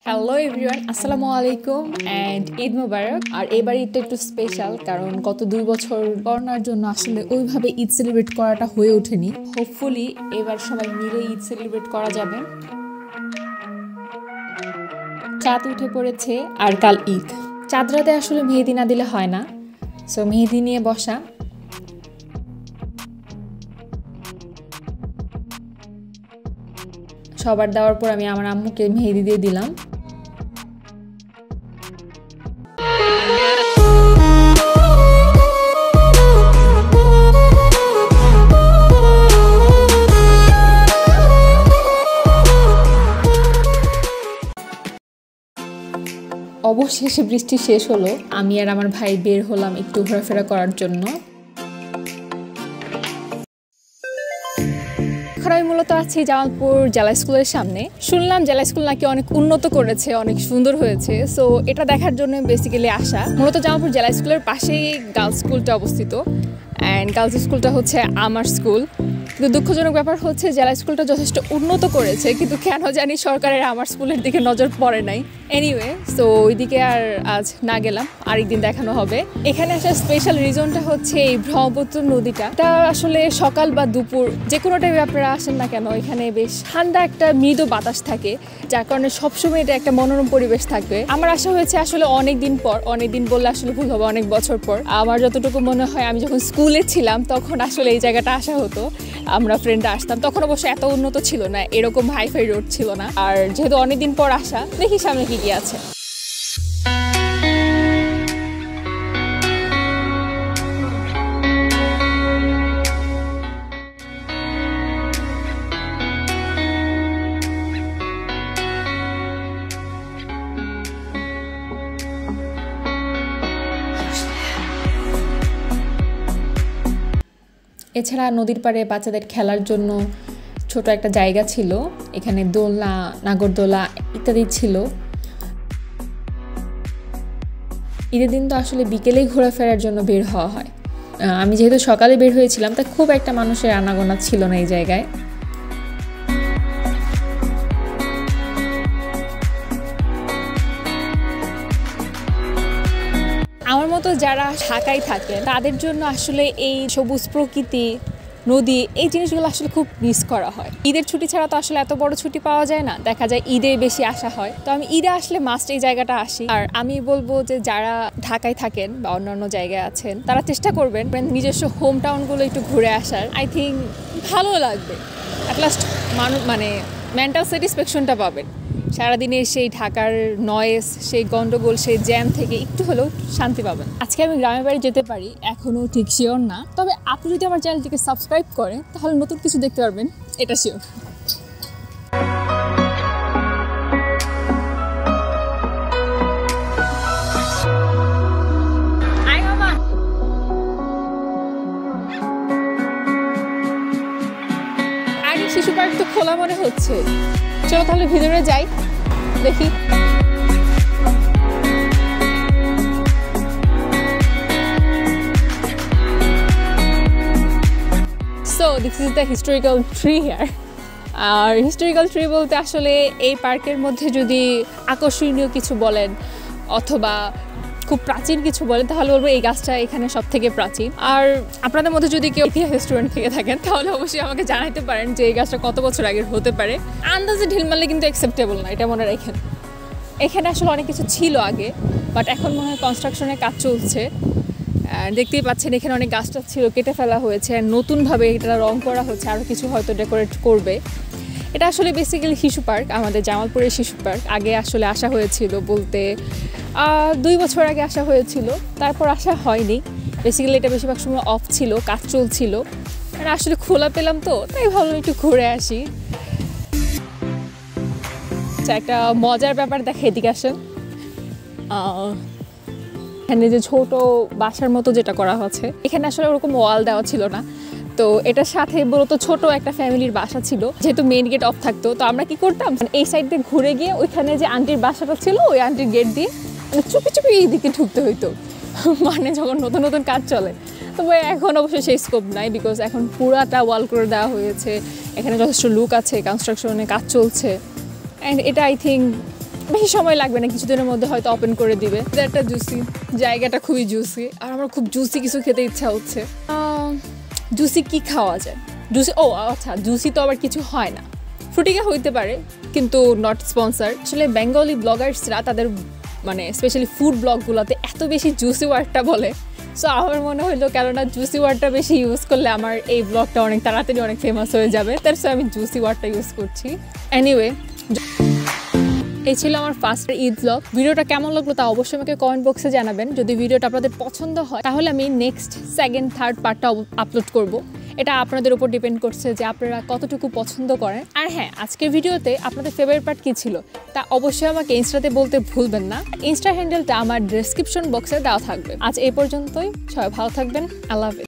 Hello everyone, আসসালামু আলাইকুম and Eid মুবারক। আর এবার ঈদটা একটু স্পেশাল, কারণ গত 2 বছর করোনার জন্য আসলে ওইভাবে ঈদ সেলিব্রেট করাটা হয়ে ওঠেনি। হোপফুলি এবার সবাই মিলে ঈদ সেলিব্রেট করা যাবে। চাঁদ উঠে পড়েছে আর কাল ঈদ। চাঁদ রাতে আসলে মেহেদি না দিলে হয় না, সো মেহেদি নিয়ে বসা। সবার দেওয়ার পর আমি আমার আম্মুকে মেহেদি দিয়ে দিলাম। অবশেষে বৃষ্টি শেষ হলো, আমি আর আমার ভাই বের হলাম একটু ঘোরাফেরা করার জন্য। আমি মূলত আছি জামালপুর জেলা স্কুলের সামনে। শুনলাম জেলা স্কুল নাকি অনেক উন্নত করেছে, অনেক সুন্দর হয়েছে, সো এটা দেখার জন্য বেসিক্যালি আসা। মূলত জামালপুর জেলা স্কুলের পাশেই গার্লস স্কুলটা অবস্থিত, অ্যান্ড গার্লস স্কুলটা হচ্ছে আমার স্কুল। কিন্তু দুঃখজনক ব্যাপার হচ্ছে জেলা স্কুলটা যথেষ্ট উন্নত করেছে, কিন্তু কেন জানি সরকারের আমার স্কুলের দিকে নজর পড়ে নাই। এনিওয়ে, সো ওইদিকে আর আজ না গেলাম, আরেকদিন দেখানো হবে। এখানে আসার স্পেশাল রিজনটা হচ্ছে এই ব্রহ্মপুত্র নদীটা। এটা আসলে সকাল বা দুপুর যে কোনো টাইমে আপনারা আসেন না কেন, এখানে বেশ ঠান্ডা একটা মৃদু বাতাস থাকে, যার কারণে সবসময় এটা একটা মনোরম পরিবেশ থাকবে। আমার আসা হয়েছে আসলে অনেক দিন পর, অনেক দিন বললে আসলে ভুল হবে, অনেক বছর পর। আমার যতটুকু মনে হয় আমি যখন স্কুলে ছিলাম তখন আসলে এই জায়গাটা আসা হতো, আমরা ফ্রেন্ডরা আসতাম। তখন অবশ্য এত উন্নত ছিল না, এরকম হাইফাই রোড ছিল না। আর যেহেতু অনেকদিন পর আসা, দেখি সামনে কি কি আছে। এছাড়া নদীর পাড়ে বাচ্চাদের খেলার জন্য ছোট একটা জায়গা ছিল, এখানে দোলনা, নাগরদোলা ইত্যাদি ছিল। ঈদের দিন তো আসলে বিকেলেই ঘোরাফেরার জন্য বের হওয়া হয়। আমি যেহেতু সকালে বের হয়েছিলাম, তাই খুব একটা মানুষের আনাগোনা ছিল না এই জায়গায়। আমার মতো যারা ঢাকায় থাকেন তাদের জন্য আসলে এই সবুজ প্রকৃতি, নদী, এই জিনিসগুলো আসলে খুব মিস করা হয়। ঈদের ছুটি ছাড়া তো আসলে এত বড় ছুটি পাওয়া যায় না, দেখা যায় ঈদে বেশি আসা হয়। তো আমি ঈদে আসলে মাস্ট এই জায়গাটা আসি। আর আমি বলবো যে যারা ঢাকায় থাকেন বা অন্যান্য জায়গায় আছেন, তারা চেষ্টা করবেন নিজস্ব হোম টাউনগুলো একটু ঘুরে আসার। আই থিঙ্ক ভালো লাগবে, অ্যাট লাস্ট মানে মেন্টাল স্যাটিসফ্যাকশনটা পাবেন। সারাদিনের সেই ঢাকার নয়েজ, সেই গন্ডগোল, সেই জ্যাম থেকে একটু হলেও শান্তি পাবেন। আজকে আমি গ্রামের বাড়ি যেতে পারি, এখনও ঠিক শিওর না। তবে আপনি যদি আমার চ্যানেলটিকে সাবস্ক্রাইব করেন তাহলে নতুন কিছু দেখতে পারবেন, এটা শিওর। শিশু পার্ক তো খোলা মনে হচ্ছে, চলো তাহলে ভিতরে যাই, দেখি। So this is the historical tree here. আর হিস্টোরিক্যাল ট্রি বলতে আসলে এই পার্কের মধ্যে যদি আকর্ষণীয় কিছু বলেন অথবা খুব প্রাচীন কিছু বলেন তাহলে বলবো এই গাছটা এখানে সব থেকে প্রাচীন। আর আপনাদের মধ্যে যদি কেউ ইতিহাস স্টুডেন্ট থেকে থাকেন তাহলে অবশ্যই আমাকে জানাতে পারেন যে এই গাছটা কত বছর আগের হতে পারে। আন্দাজে ঢিল মারলে কিন্তু অ্যাকসেপ্টেবল না, এটা মনে রাখেন। এখানে আসলে অনেক কিছু ছিল আগে, বাট এখন মনে হয় কনস্ট্রাকশনের কাজ চলছে। দেখতেই পাচ্ছেন এখানে অনেক গাছটা ছিল, কেটে ফেলা হয়েছে, নতুনভাবে এটা রং করা হচ্ছে, আরও কিছু হয়তো ডেকোরেট করবে। এটা আসলে বেসিক্যালি শিশু পার্ক, আমাদের জামালপুরের শিশু পার্ক। আগে আসলে আসা হয়েছিল বলতে 2 বছর আগে আসা হয়েছিল, তারপর আসা হয়নি। বেসিক্যালি এটা বেশিরভাগ সময় অফ ছিল, কাজ চলছিল। আর আসলে খোলা পেলাম তো, তাই ভাবলাম একটু ঘুরে আসি। একটা মজার ব্যাপার দেখে, এদিকে আসেন। এখানে যে ছোট বাসার মতো যেটা করা হচ্ছে, এখানে আসলে ওরকম ওয়াল দেওয়া ছিল না, তো এটার সাথে মূলত ছোট একটা ফ্যামিলির বাসা ছিল। যেহেতু মেইন গেট অফ থাকতো, তো আমরা কি করতাম, এই সাইড দিয়ে ঘুরে গিয়ে ওইখানে যে আন্টির বাসাটা ছিল ওই আন্টির গেট দিয়ে মানে চুপি চুপি এই দিকে ঢুকতে হইতো, মানে যখন নতুন নতুন কাজ চলে। তবে এখন অবশ্যই সেই স্কোপ নাই, বিকজ এখন পুরাটা ওয়াল করে দেওয়া হয়েছে। এখানে যথেষ্ট লুক আছে, কনস্ট্রাকশনে কাজ চলছে, অ্যান্ড এটা আই থিঙ্ক বেশি সময় লাগবে না, কিছুদিনের মধ্যে হয়তো ওপেন করে দিবে। একটা জুসি জায়গাটা খুবই জুসি, আর আমার খুব জুসি কিছু খেতে ইচ্ছা হচ্ছে। জুসি কি খাওয়া যায়? জুসি, ও আচ্ছা, জুসি তো আবার কিছু হয় না, ফ্রুটিকা হইতে পারে কিন্তু নট স্পন্সার। আসলে বেঙ্গলি ব্লগার্সরা তাদের মানে স্পেশালি ফুড ব্লগগুলোতে এত বেশি জুসি ওয়ার্ডটা বলে, সো আমার মনে হলো কেননা জুসি ওয়ার্ডটা বেশি ইউজ করলে আমার এই ব্লগটা অনেক তাড়াতাড়ি অনেক ফেমাস হয়ে যাবে, তার সো আমি জুসি ওয়ার্ডটা ইউজ করছি। এনিওয়ে, এই ছিল আমার ফার্স্ট ঈদ ব্লগ। ভিডিওটা কেমন লাগলো তা অবশ্যই আমাকে কমেন্ট বক্সে জানাবেন। যদি ভিডিওটা আপনাদের পছন্দ হয় তাহলে আমি নেক্সট সেকেন্ড থার্ড পার্টটা আপলোড করব। এটা আপনাদের উপর ডিপেন্ড করছে যে আপনারা কতটুকু পছন্দ করেন। আর হ্যাঁ, আজকের ভিডিওতে আপনাদের ফেভারিট পার্ট কী ছিল তা অবশ্যই আমাকে ইনস্টাতে বলতে ভুলবেন না। ইনস্টা হ্যান্ডেলটা আমার ডেসক্রিপশন বক্সে দেওয়া থাকবে। আজ এই পর্যন্তই, সবাই ভালো থাকবেন, আল্লাহ হাফেজ।